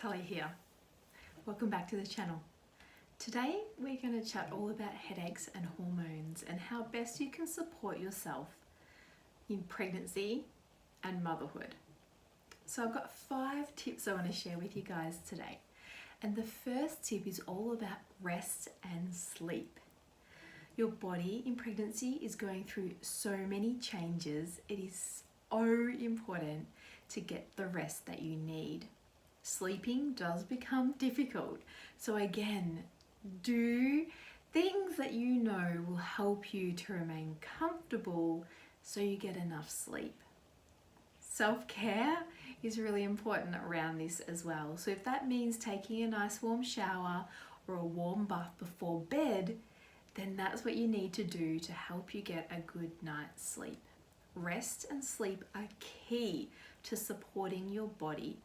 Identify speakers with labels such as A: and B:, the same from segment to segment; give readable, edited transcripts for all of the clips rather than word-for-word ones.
A: Tully here. Welcome back to the channel. Today we're going to chat all about headaches and hormones and how best you can support yourself in pregnancy and motherhood. So I've got 5 tips I want to share with you guys today. And the first tip is all about rest and sleep. Your body in pregnancy is going through so many changes. It is so important to get the rest that you need. Sleeping does become difficult. So again, do things that you know will help you to remain comfortable so you get enough sleep. Self-care is really important around this as well. So if that means taking a nice warm shower or a warm bath before bed, then that's what you need to do to help you get a good night's sleep. Rest and sleep are key to supporting your body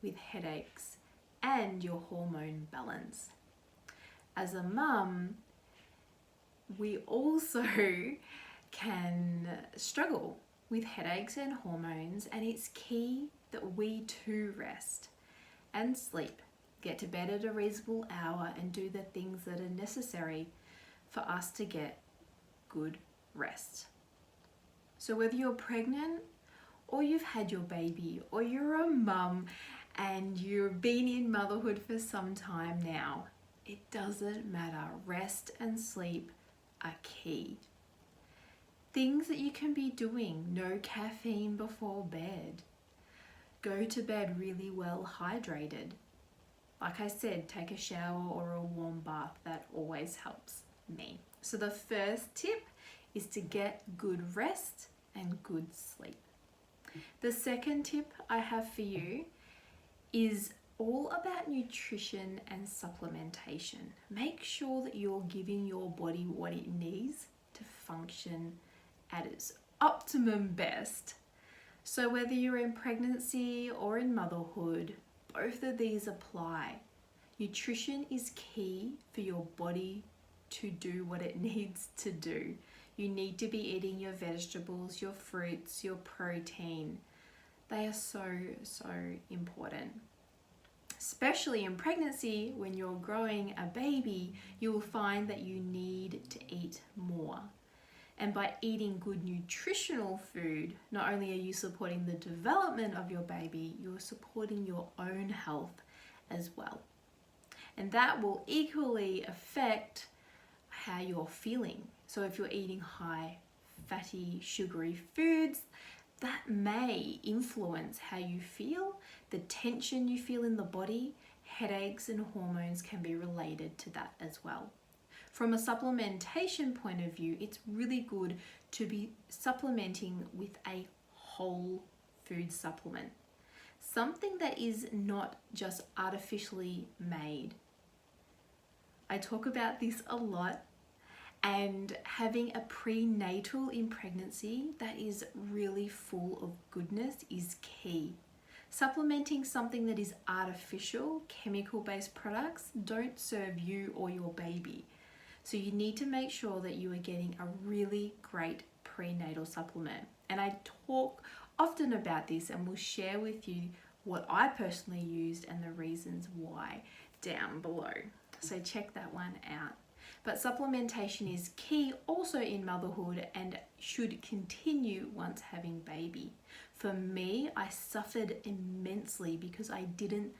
A: with headaches and your hormone balance. As a mum, we also can struggle with headaches and hormones, and it's key that we too rest and sleep, get to bed at a reasonable hour and do the things that are necessary for us to get good rest. So whether you're pregnant or you've had your baby or you're a mum and you've been in motherhood for some time now, it doesn't matter. Rest and sleep are key. Things that you can be doing: no caffeine before bed. Go to bed really well hydrated. Like I said, take a shower or a warm bath. That always helps me. So the first tip is to get good rest and good sleep. The second tip I have for you is all about nutrition and supplementation. Make sure that you're giving your body what it needs to function at its optimum best. So whether you're in pregnancy or in motherhood, both of these apply. Nutrition is key for your body to do what it needs to do. You need to be eating your vegetables, your fruits, your protein. They are so important. Especially in pregnancy, when you're growing a baby, you will find that you need to eat more. And by eating good nutritional food, not only are you supporting the development of your baby, you're supporting your own health as well. And that will equally affect how you're feeling. So if you're eating high fatty, sugary foods, that may influence how you feel, the tension you feel in the body. Headaches and hormones can be related to that as well. From a supplementation point of view, it's really good to be supplementing with a whole food supplement. Something that is not just artificially made. I talk about this a lot, and having a prenatal in pregnancy that is really full of goodness is key. Supplementing something that is artificial, chemical-based products don't serve you or your baby. So you need to make sure that you are getting a really great prenatal supplement. And I talk often about this and will share with you what I personally used and the reasons why down below. So check that one out. But supplementation is key also in motherhood and should continue once having baby. For me, I suffered immensely because I didn't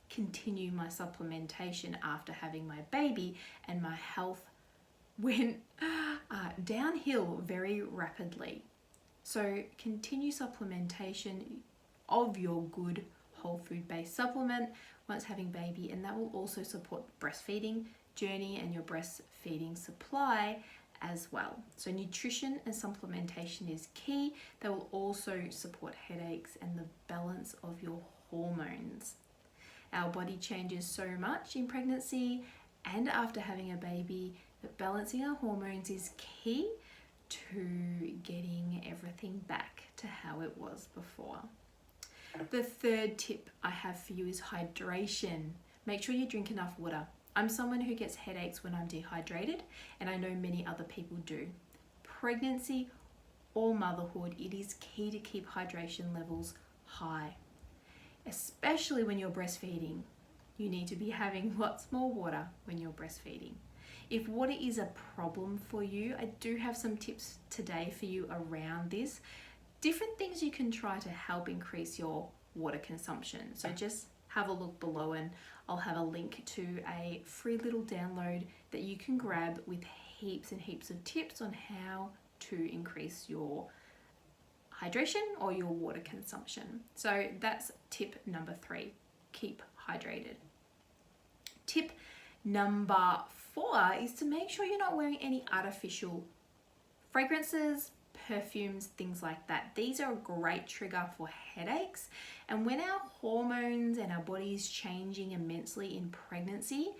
A: continue my supplementation after having my baby, and my health went downhill very rapidly. So continue supplementation of your good whole food based supplement once having baby, and that will also support breastfeeding journey and your breastfeeding supply as well. So nutrition and supplementation is key. That will also support headaches and the balance of your hormones. Our body changes so much in pregnancy and after having a baby that balancing our hormones is key to getting everything back to how it was before. The third tip I have for you is hydration. Make sure you drink enough water. I'm someone who gets headaches when I'm dehydrated, and I know many other people do. Pregnancy or motherhood, it is key to keep hydration levels high, especially when you're breastfeeding. You need to be having lots more water when you're breastfeeding. If water is a problem for you, I do have some tips today for you around this. Different things you can try to help increase your water consumption. So just have a look below and I'll have a link to a free little download that you can grab with heaps and heaps of tips on how to increase your hydration or your water consumption. So that's tip number 3, keep hydrated. Tip number 4 is to make sure you're not wearing any artificial fragrances, perfumes, things like that. These are a great trigger for headaches. And when our hormones and our body is changing immensely in pregnancy,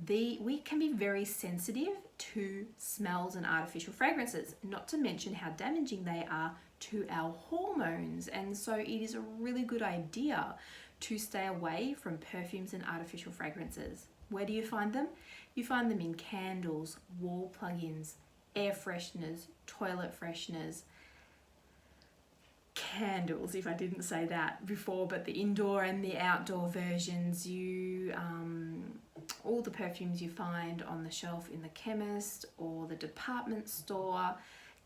A: we can be very sensitive to smells and artificial fragrances, not to mention how damaging they are to our hormones. And so it is a really good idea to stay away from perfumes and artificial fragrances. Where do you find them? You find them in candles, wall plug-ins, air fresheners, toilet fresheners, candles, if I didn't say that before, but the indoor and the outdoor versions, all the perfumes you find on the shelf in the chemist or the department store.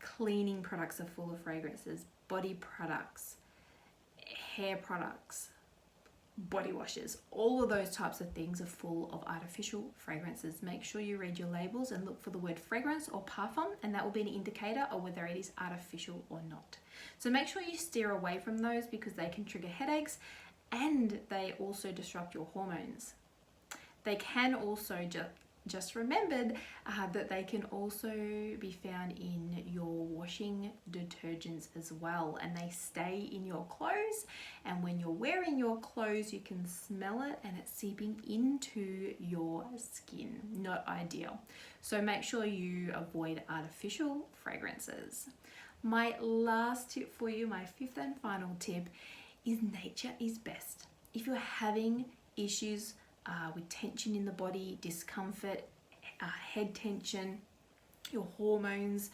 A: Cleaning products are full of fragrances, body products, hair products, body washes, all of those types of things are full of artificial fragrances. Make sure you read your labels and look for the word fragrance or parfum, and that will be an indicator of whether it is artificial or not. So make sure you steer away from those because they can trigger headaches and they also disrupt your hormones. They can also, just remembered that they can also be found in your washing detergents as well, and they stay in your clothes, and when you're wearing your clothes you can smell it and it's seeping into your skin. Not ideal. So make sure you avoid artificial fragrances. My last tip for you, my 5th and final tip, is nature is best. If you're having issues with tension in the body, discomfort, head tension, your hormones,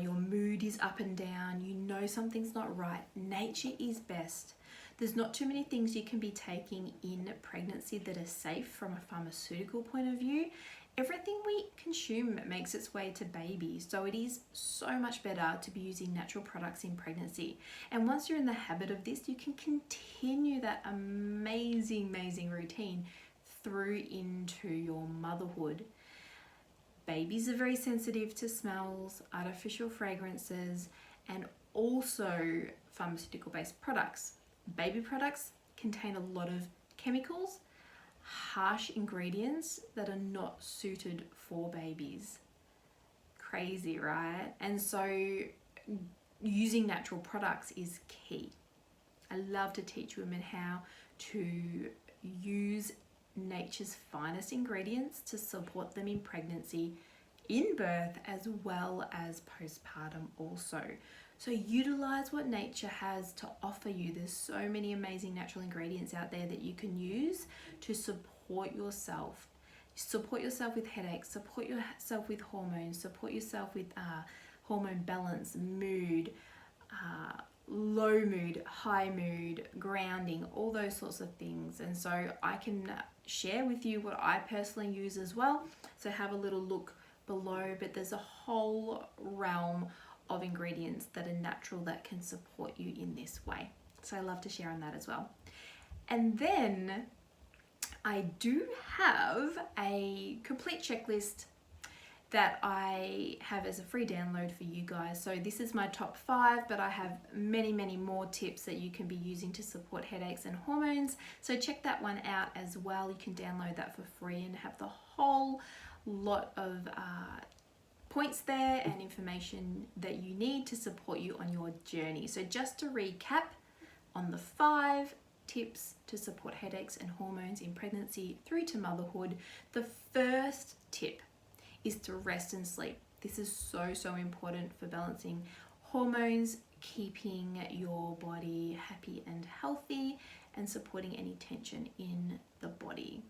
A: your mood is up and down, you know something's not right, nature is best. There's not too many things you can be taking in pregnancy that are safe from a pharmaceutical point of view. Everything we consume makes its way to baby, so it is so much better to be using natural products in pregnancy. And once you're in the habit of this, you can continue that amazing routine through into your motherhood. Babies are very sensitive to smells, artificial fragrances, and also pharmaceutical-based products. Baby products contain a lot of chemicals, harsh ingredients that are not suited for babies. Crazy, right? And so using natural products is key. I love to teach women how to use nature's finest ingredients to support them in pregnancy, in birth, as well as postpartum also. So utilize what nature has to offer you. There's so many amazing natural ingredients out there that you can use to support yourself. Support yourself with headaches, support yourself with hormones, support yourself with hormone balance, mood, low mood, high mood, grounding, all those sorts of things. And so I can share with you what I personally use as well. So have a little look below, but there's a whole realm of ingredients that are natural that can support you in this way. So I love to share on that as well. And then I do have a complete checklist that I have as a free download for you guys. So this is my top 5, but I have many more tips that you can be using to support headaches and hormones. So check that one out as well. You can download that for free and have the whole lot of points there and information that you need to support you on your journey. So just to recap on the 5 tips to support headaches and hormones in pregnancy through to motherhood, the first tip is to rest and sleep. This is so important for balancing hormones, keeping your body happy and healthy, and supporting any tension in the body.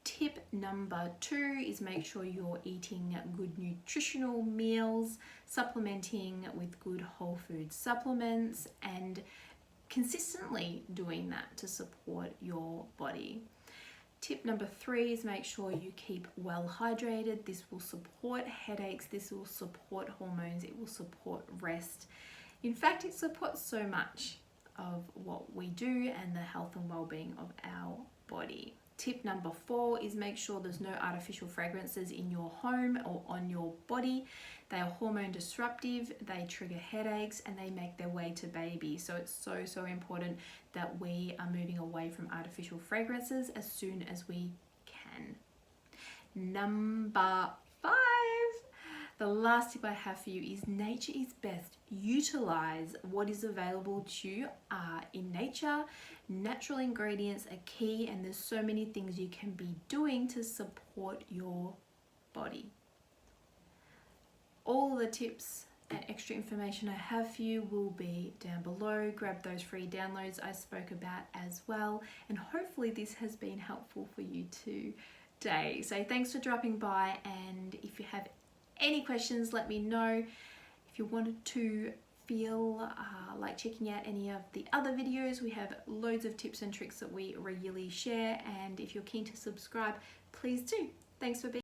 A: Tip number 2 is make sure you're eating good nutritional meals, supplementing with good whole food supplements, and consistently doing that to support your body. Tip number 3 is make sure you keep well hydrated. This will support headaches, this will support hormones, it will support rest. In fact, it supports so much of what we do and the health and well-being of our body. Tip number 4 is make sure there's no artificial fragrances in your home or on your body. They are hormone disruptive, they trigger headaches, and they make their way to baby. So it's so important that we are moving away from artificial fragrances as soon as we can. Number 5, the last tip I have for you is nature is best. Utilize what is available to you in nature. Natural ingredients are key, and there's so many things you can be doing to support your body. All the tips and extra information I have for you will be down below. Grab those free downloads I spoke about as well, and hopefully this has been helpful for you today. So thanks for dropping by, and if you have any questions, let me know. If you wanted to feel like checking out any of the other videos, we have loads of tips and tricks that we regularly share, and if you're keen to subscribe, please do. Thanks for being